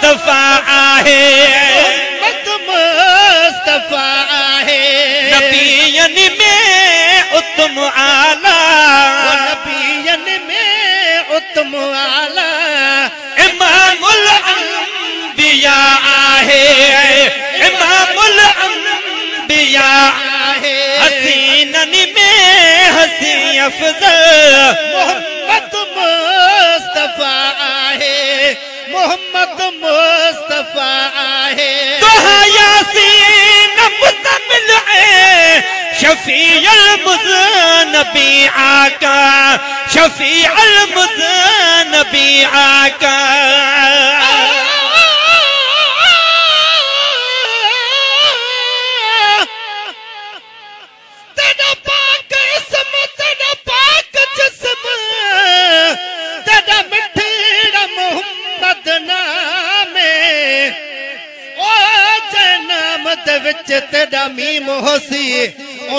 मुस्तफा आहे मुस्तफा आहे नबियन में उत्तम आला नबियन में उत्तम आला इमामुल अंबिया आहे इमामुल अंबिया आहे हसीनन में हसी अफजल मोहम्मद मुस्तफा आहे मोहम्मद मुस्तफा आहे तो यासीन मुस्तमिल है शफीअल मुज़नबी आका शफीअल मुज़नबी आका तेरा पाक इसम तेरा पाक जिस्म तेरा मिठड़ा मोहम्मद नामे ओ जन्म दे विच तेरा मीम होसी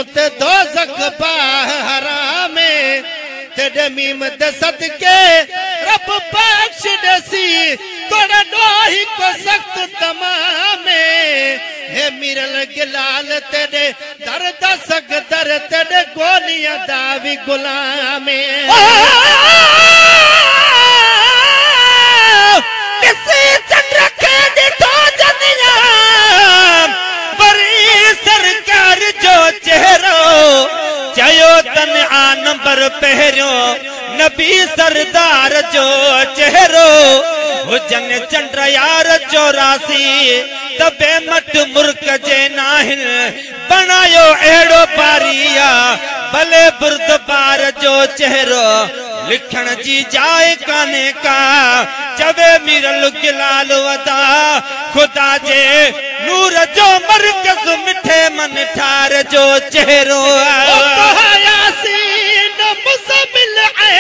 उते दोज़ख हरामे तेरे मीम दे सदके रब बख्श दसी तोड़ा डोही को सख्त तमामे हे मिरल गिलाल तेरे दर्द सग दर तेरे गोलियां दावी गुलामे किसी चंद्र के दितो जनिया बरी सरकार जो चेहरो चयो तन आ नंबर पहरियो नबी सरदार जो चेहरो हुजन चंद्र यार 84 तबे मट मुर्क जे नाहिन बनायो एड़ो पारिया भले बुर्दबार जो चेहरो लिखण जी जाए काने का चवे मिरल गिलाल वदा खुदा जे नूर जो मरकज मिठे मन ठार जो चेहरो यासीन मुज़मिल है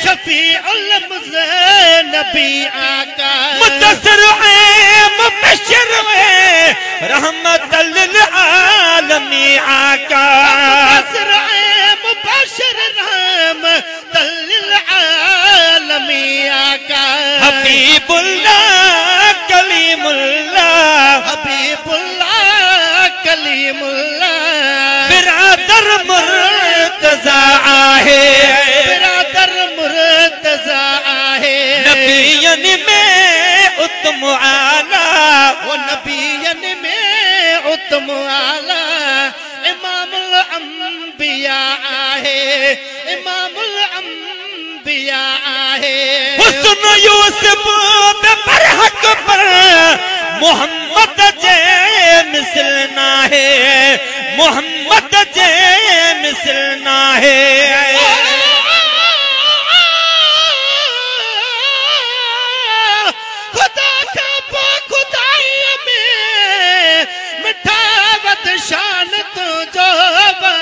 शफीउल मुज़नबी आका मुदस्सिर है मुबश्शिर है रहमतल लिल आलमी आका मुदस्सिर है मुबश्शिर रहमतल लिल आलमी आका हबीबुल्लाह कलीमुल्लाह हबीबुल्लाह कलीमुल्लाह बिरादर मुर्तज़ा आहे बिरादर मुर्तज़ा आहे नबियन में उत्तम आला वो नबियन में उत्तम आला इमामुल अंबिया आहे इमामुल अंबिया आहे हुस्न यूसुफ बरहक पर मोहम्मद जे मिसल ना है मोहम्मद जे मिसल ना है खुदा का बा खुदाई में मिठावत शान तो जोबा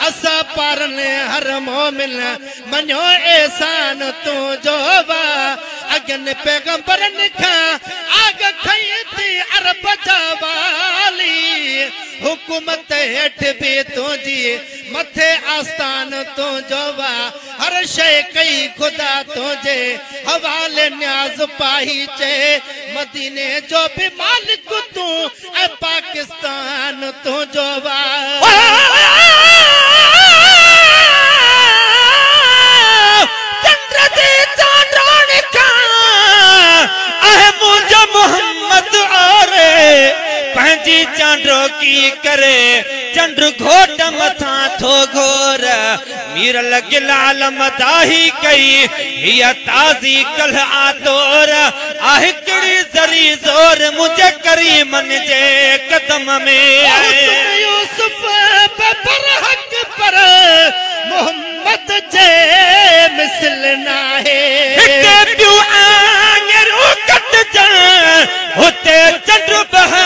असा परने हर मोमिन मनो एहसान तो जोबा अगन पैगंबरन खा आग खईती अरब जावाली हुकूमत हेठ भी तुझी मथे आस्थान तो जोवा हर शय कई खुदा तुझे हवाले न्याज पाही चे मदीने जो भी मालिक तू ए पाकिस्तान तो जोवा चंद्र दे चांदों का आहे मुझे मोहम्मद आरे पंजी चांदो की करे चंद्र घोट मथा थो घोर मीरल गिलाल मदाही कई हिया ताजी कल आतोर आहे कड़ी जरी जोर मुझे करी मन जे कदम में यूसुफ बरहक पर मोहम्मद जे मिसल ना है प्यू आंगरू कट जा होते चंद्र बहा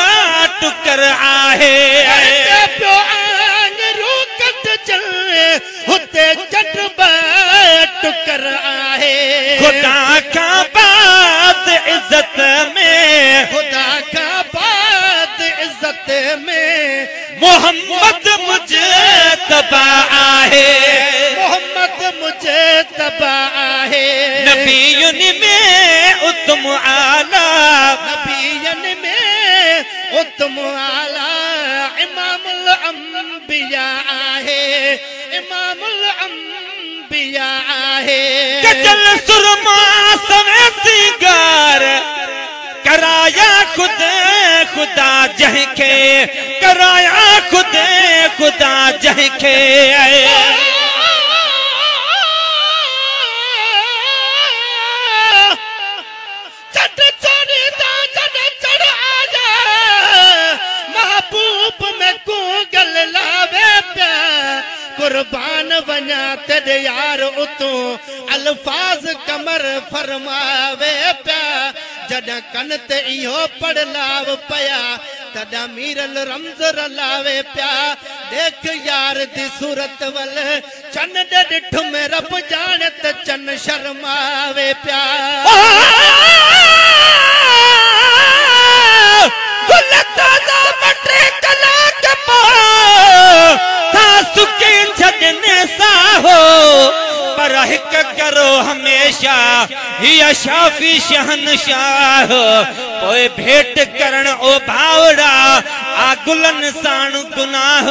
टुकर आहे प्यो आंगरू कट जा होते चंद्र बहा टुकर आहे खुदा का बात इज्जत में खुदा का बात इज्जत में मोहम्मद मुझे तबा आहे मोहम्मद मुझे तबा आहे नबियुन में उत्तम आला नबीयन में उत्तम आला इमामुल अंबिया आहे इमामुल अंबिया आहे कजल सुरमा सवे सिंगार कराया खुद खुदा जंहिंखे कराया खुद खुदा जंहिंखे कुर्बान वञा तेरे यार उतों अल्फाज कमर फरमावे पिया जॾहिं कन ते इहो पढ़लाव पिया तॾहिं मीरल रमज़ रलावे पिया देख यार दी सूरत वल चन ॾे ॾिठु में रब ॼाणे त चन शर्मावे पिया पर हिक करो हमेशा हिया शाफी शहनशाह पोए भेट करण ओ भावड़ा आ गुलन साण गुनाह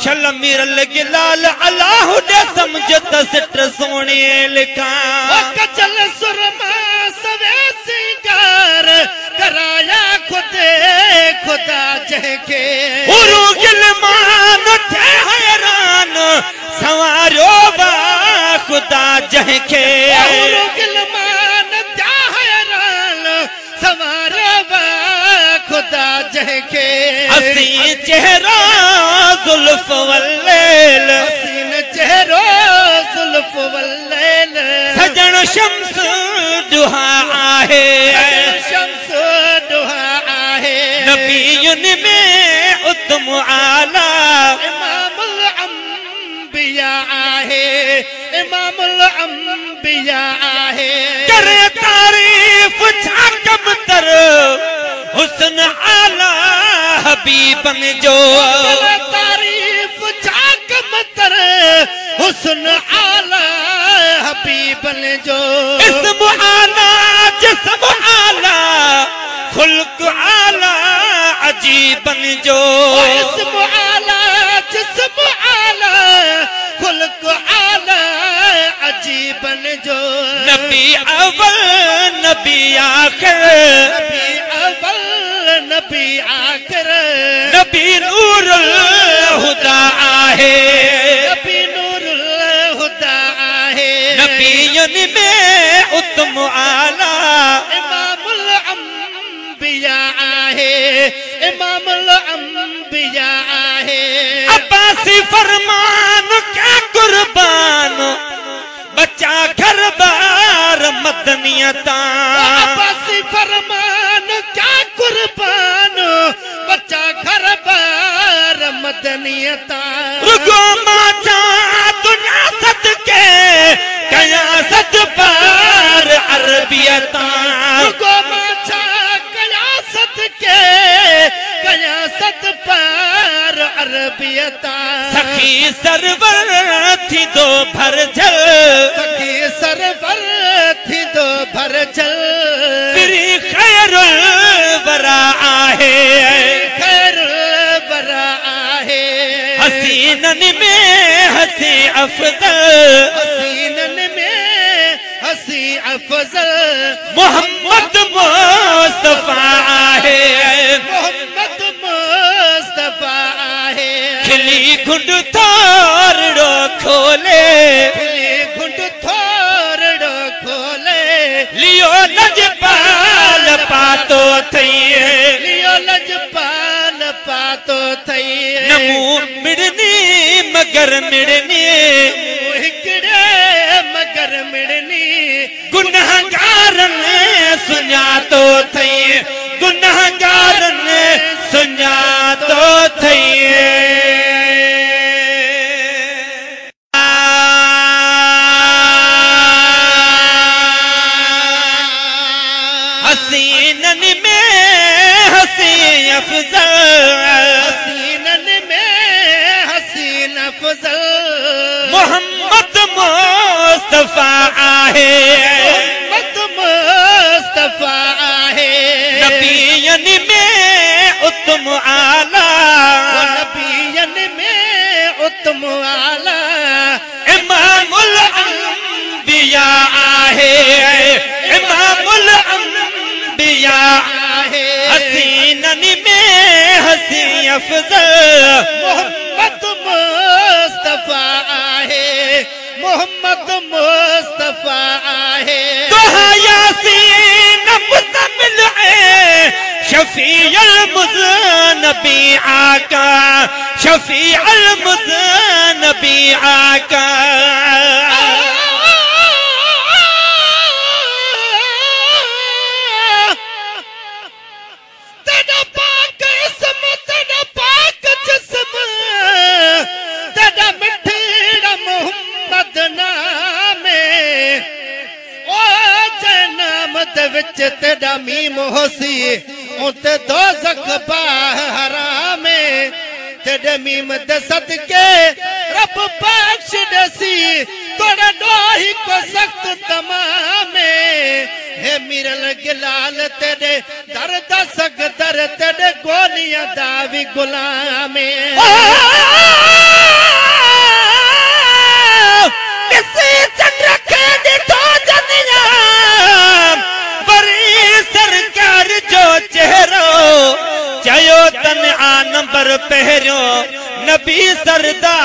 शल मीरल गिलाल अल्लाह दे समझ त सिट सोने लिखा कचल सुरमा सवे सिंगार कराया खुदे खुदा जंहिंखे उरू गिलमान थे हैरान सवारो बा खुदा जंहिंखे उरू गिलमान थे हैरान सवारो बा खुदा जंहिंखे हसीन चेहरा जुल्फ वल्लैल हसीन चेहरो जुल्फ वल्लैल सजन शम्स दुहा आहे शम्स दुहा आहे नबीयुन में उत्तम आला इमामुल अंबिया आहे इमामुल अंबिया आहे करे तारीफ छा कम तर हुस्न आला हबीबन जो करे तारीफ छा कम तर हुस्न आला हबीबन जो इस्म आला जिस्म आला खुल्क आला अजीबन जो इस्म आला जिस्म आला खुल्क आला अजीबन जो नबी अव्वल नबी आखिर नबी अव्वल नबी आखिर नबी नूरुल हुदा आहे नबी नूरुल हुदा आहे नबीयन में उत्तम आला इमामुल अंबिया आहे इमामुल अंबिया आहे अब्बासी फरमान क्या कुर्बान बच्चा घर बार मदनियता अब्बासी फरमान क्या कुर्बान बच्चा घर बार मदनियता रुको माचा दुनिया सदके कया सद पार अरबियता रुको माचा कया सदके कया सद पार अरबियता सखी सरवर थी दो भर जल सखी सरवर थी दो भर जल तेरी खैरुल बरा आहे खैरुल बरा आहे हसीनन में हसी अफजल हसीनन में हसी अफजल मोहम्मद मुस्तफा आहे मोहम्मद मुस्तफा आहे खिली गुंड थोरड़ो खोले खिली गुंड थोरड़ो खोले लियो लजपाल पातो थई लियो लजपाल पातो थई नमू मिड़नी मगर मिड़नी हिकड़े मगर मिड़नी गुनाहगारन सुञातो थई गुनाहगारन सुञातो थई हसीनन में हसी अफजल हसीनन में हसीन अफजल मोहम्मद मुस्तफा आहे मोहम्मद मुस्तफा आहे नबी उत्तम आला, नबियन में उत्तम आला, इमामुल अंबिया आहे, इमामुल अंबिया आहे, हसीनन में हसी अफजल, मोहम्मद मुस्तफा आहे, मोहम्मद मुस्तफा आहे, तो यासीन मुतमिल है, शफीअल मुज़नबी आका, शफीअल मुज़नबी आका। तेरा पाक इसम, तेरा पाक जिस्म, तेरा मिठड़ा मोहम्मद नामे, ओ जन्म दे विच तेरा मीम होसी, उते दोज़ख हरामे, तेरे मीम दे सदके रब बख्श दसी, तोड़ा डोही को सख्त तमामे, हे मिरल गिलाल तेरे दर्द सकदर, तेरे गोलियां दावी गुलामे, किसी चंद्र के दितो जनिया, बरी सरकार जो चेहरो, चयो तन आ नंबर पहरियो, नबी सरदार